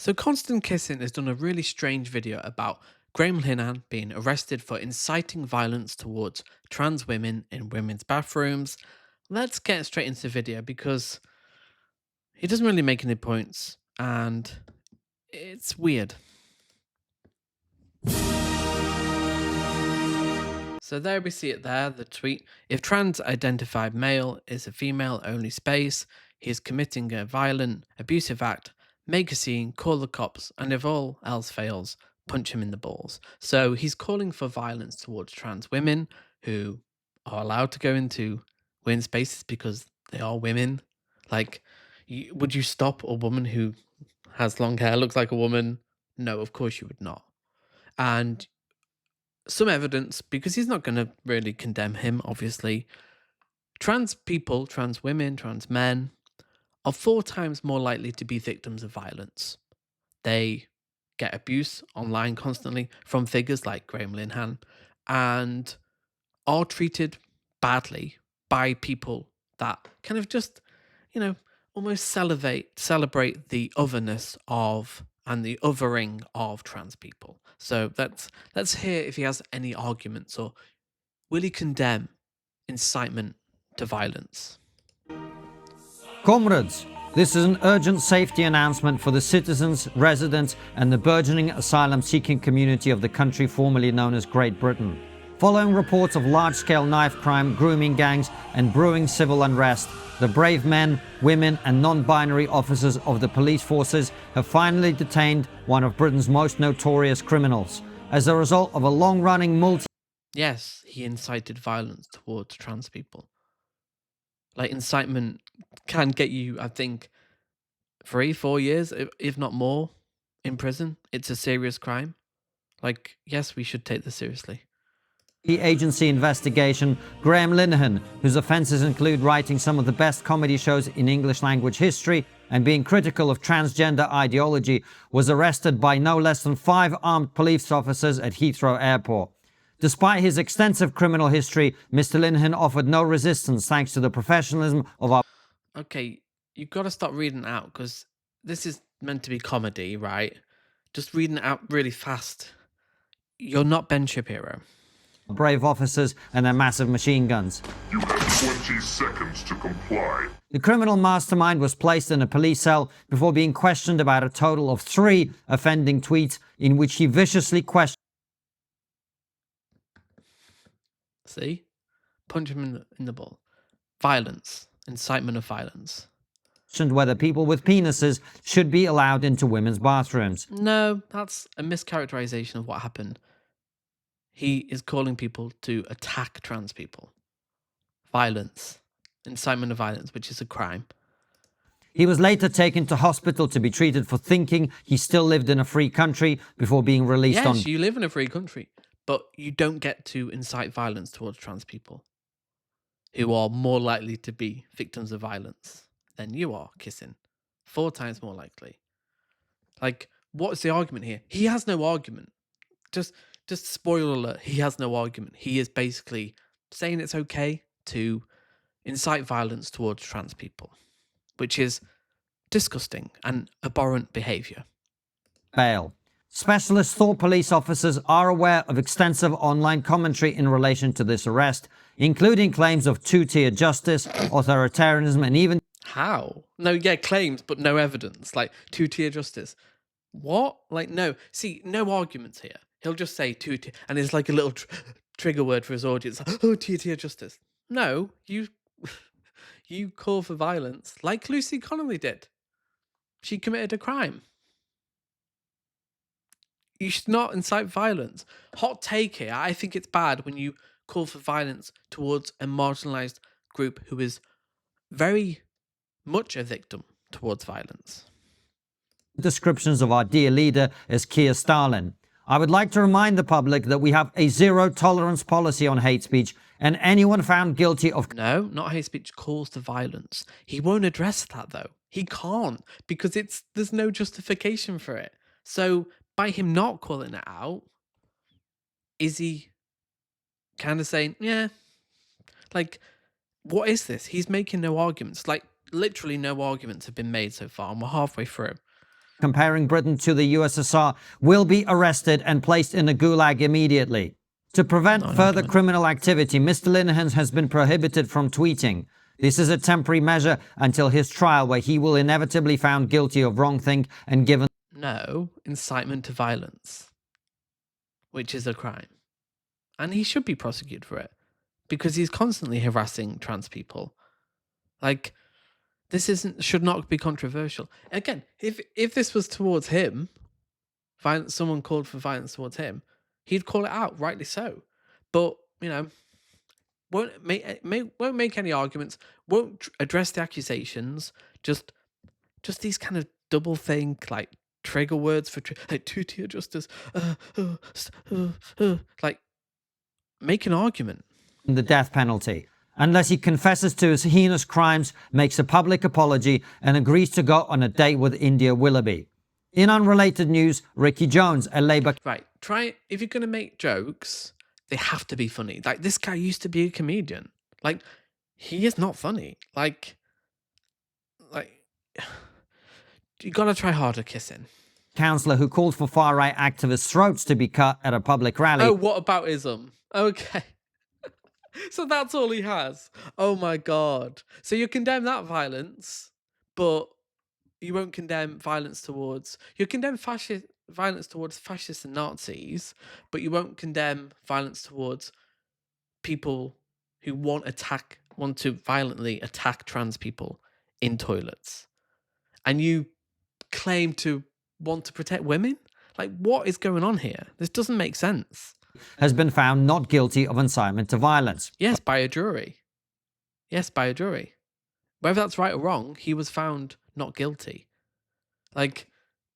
So Konstantin Kisin has done a really strange video about Graham Linehan being arrested for inciting violence towards trans women in women's bathrooms. Let's get straight into the video because he doesn't really make any points and it's weird. So there we see it there, the tweet. If trans identified male is a female only space, he is committing a violent, abusive act, make a scene, call the cops, and if all else fails, punch him in the balls. So he's calling for violence towards trans women who are allowed to go into women's spaces because they are women. Like, would you stop a woman who has long hair, looks like a woman? No, of course you would not. And some evidence, because he's not going to really condemn him, obviously. Trans people, trans women, trans men are 4 times more likely to be victims of violence. They get abuse online constantly from figures like Graham Linehan and are treated badly by people that kind of just, almost celebrate the otherness of and the othering of trans people. So let's hear if he has any arguments or will he condemn incitement to violence? Comrades, this is an urgent safety announcement for the citizens, residents, and the burgeoning asylum-seeking community of the country formerly known as Great Britain. Following reports of large-scale knife crime, grooming gangs, and brewing civil unrest, the brave men, women, and non-binary officers of the police forces have finally detained one of Britain's most notorious criminals. As a result of a long-running Yes, he incited violence towards trans people. Like, incitement can get you, I think, 3-4 years, if not more, in prison. It's a serious crime. Like, yes, we should take this seriously. agency investigation, Graham Linehan, whose offences include writing some of the best comedy shows in English language history and being critical of transgender ideology, was arrested by no less than 5 armed police officers at Heathrow Airport. Despite his extensive criminal history, Mr. Linehan offered no resistance thanks to the professionalism of our... Okay, you've got to stop reading it out because this is meant to be comedy, right? Just reading it out really fast. You're not Ben Shapiro. brave officers and their massive machine guns. You have 20 seconds to comply. The criminal mastermind was placed in a police cell before being questioned about a total of 3 offending tweets in which he viciously questioned See? Punch him in the ball. Violence. Incitement of violence. whether people with penises should be allowed into women's bathrooms. No, that's a mischaracterization of what happened. He is calling people to attack trans people. Violence. Incitement of violence, which is a crime. He was later taken to hospital to be treated for thinking he still lived in a free country before being released on... Yes, you live in a free country, but you don't get to incite violence towards trans people who are more likely to be victims of violence than you are, Kissing. 4 times more likely. Like, what's the argument here? He has no argument. Just spoiler alert, he has no argument. He is basically saying it's okay to incite violence towards trans people, which is disgusting and abhorrent behaviour. bail. Specialist thought police officers are aware of extensive online commentary in relation to this arrest, including claims of two-tier justice, authoritarianism, and even... How? No, yeah, claims, but no evidence. Like, two-tier justice. What? Like, no. See, no arguments here. He'll just say two-tier, and it's like a little trigger word for his audience. Oh, two-tier justice. No, you call for violence like Lucy Connolly did. She committed a crime. You should not incite violence. Hot take here. I think it's bad when you call for violence towards a marginalized group who is very much a victim towards violence. descriptions of our dear leader as Keir Stalin. I would like to remind the public that we have a zero-tolerance policy on hate speech, and anyone found guilty of... No, not hate speech calls to violence. He won't address that, though. He can't, because there's no justification for it. So by him not calling it out, is he kind of saying, yeah, like, what is this? He's making no arguments. Like, literally no arguments have been made so far, and we're halfway through. comparing Britain to the USSR will be arrested and placed in a gulag immediately. To prevent further criminal activity, Mr. Linehan has been prohibited from tweeting. This is a temporary measure until his trial, where he will inevitably be found guilty of wrongthink and given No, incitement to violence, which is a crime. And he should be prosecuted for it because he's constantly harassing trans people. Like, this should not be controversial. Again, if this was towards him, someone called for violence towards him, he'd call it out, rightly so. But, won't make any arguments, won't address the accusations, just these kind of double think, like trigger words for like two-tier justice, like make an argument. the death penalty, unless he confesses to his heinous crimes, makes a public apology, and agrees to go on a date with India Willoughby. In unrelated news, Ricky Jones, a Labour... Right, if you're going to make jokes, they have to be funny. Like, this guy used to be a comedian. Like, he is not funny. Like, you got to try harder, Kisin. councillor who called for far-right activists' throats to be cut at a public rally. Oh, whataboutism. Okay. So that's all he has. Oh my God. So you condemn that violence, but you won't condemn violence towards... You condemn violence towards fascists and Nazis, but you won't condemn violence towards people who want to violently attack trans people in toilets. And you claim to want to protect women? Like, what is going on here? This doesn't make sense. Has been found not guilty of incitement to violence. Yes, by a jury. Whether that's right or wrong, he was found not guilty. Like,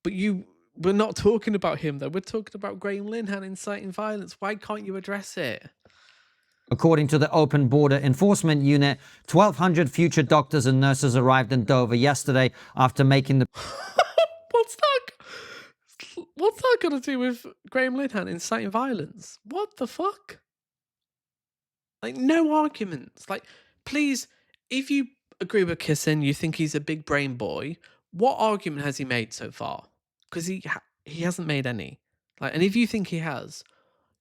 but we're not talking about him, though. We're talking about Graham Linehan inciting violence. Why can't you address it? According to the Open Border Enforcement Unit, 1,200 future doctors and nurses arrived in Dover yesterday after making the... What's that got to do with Graham Linehan inciting violence? What the fuck? Like, no arguments. Like, please, if you agree with Kisin, you think he's a big brain boy, what argument has he made so far? Because he hasn't made any. Like, and if you think he has,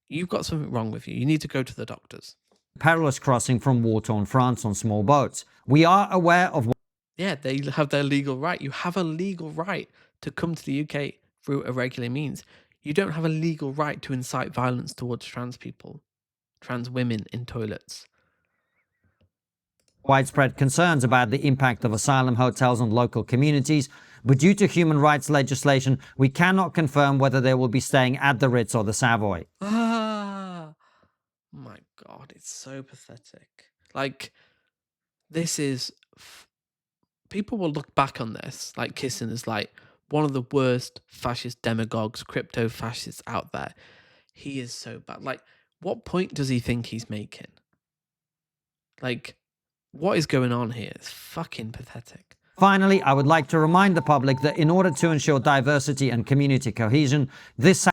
you've got something wrong with you. You need to go to the doctors. Perilous crossing from war-torn France on small boats. We are aware of... Yeah, they have their legal right. You have a legal right to come to the UK through irregular means. You don't have a legal right to incite violence towards trans people, trans women in toilets. Widespread concerns about the impact of asylum hotels on local communities, but due to human rights legislation, we cannot confirm whether they will be staying at the Ritz or the Savoy. Ah, my God, it's so pathetic. Like, this is... People will look back on this, like Kisin is like one of the worst fascist demagogues, crypto fascists out there. He is so bad. Like, what point does he think he's making? Like, what is going on here? It's fucking pathetic. Finally, I would like to remind the public that in order to ensure diversity and community cohesion, this...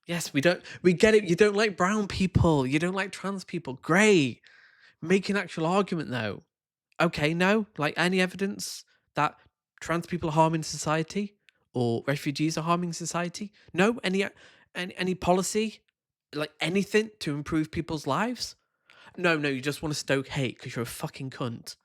Yes, we get it. You don't like brown people. You don't like trans people. Great. Make an actual argument, though. Okay, no. Like, any evidence that trans people are harming society or refugees are harming society? No? Any policy? Like, anything to improve people's lives? No, you just want to stoke hate because you're a fucking cunt.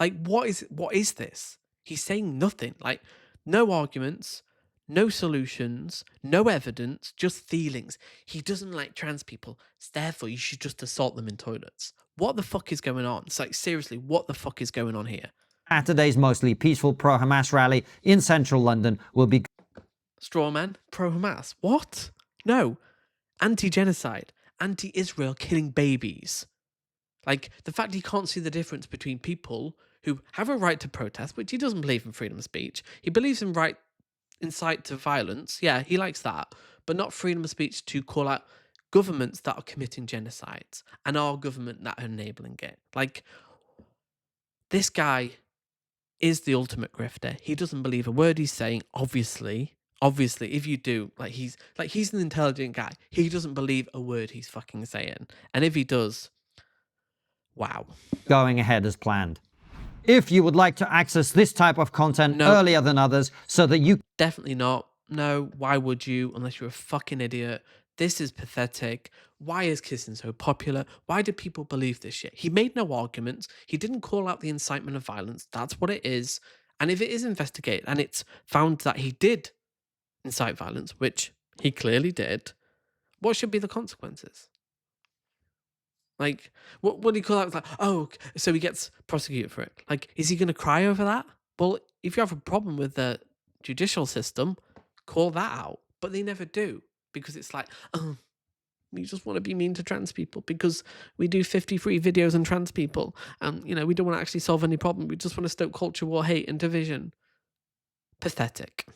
Like, what is this? He's saying nothing. Like, no arguments, no solutions, no evidence, just feelings. He doesn't like trans people, so therefore you should just assault them in toilets. What the fuck is going on? It's like, seriously, what the fuck is going on here? Saturday's mostly peaceful pro-Hamas rally in central London will be... Strawman? Pro-Hamas? What? No. Anti-genocide. Anti-Israel killing babies. Like, the fact he can't see the difference between people who have a right to protest, which he doesn't believe in freedom of speech. He believes in incite to violence. Yeah, he likes that. But not freedom of speech to call out governments that are committing genocides and our government that are enabling it. Like, this guy is the ultimate grifter. He doesn't believe a word he's saying, obviously, if you do, he's an intelligent guy. He doesn't believe a word he's fucking saying. And if he does, wow. Going ahead as planned. If you would like to access this type of content earlier than others so that you... Definitely not. No, why would you? Unless you're a fucking idiot. This is pathetic. Why is Kisin so popular? Why do people believe this shit? He made no arguments. He didn't call out the incitement of violence. That's what it is. And if it is investigated and it's found that he did incite violence, which he clearly did, what should be the consequences? Like, what do you call that? Like, oh, so he gets prosecuted for it. Like, is he going to cry over that? Well, if you have a problem with the judicial system, call that out. But they never do because it's like, oh, we just want to be mean to trans people because we do 53 videos on trans people. And, we don't want to actually solve any problem. We just want to stoke culture war, hate, and division. Pathetic.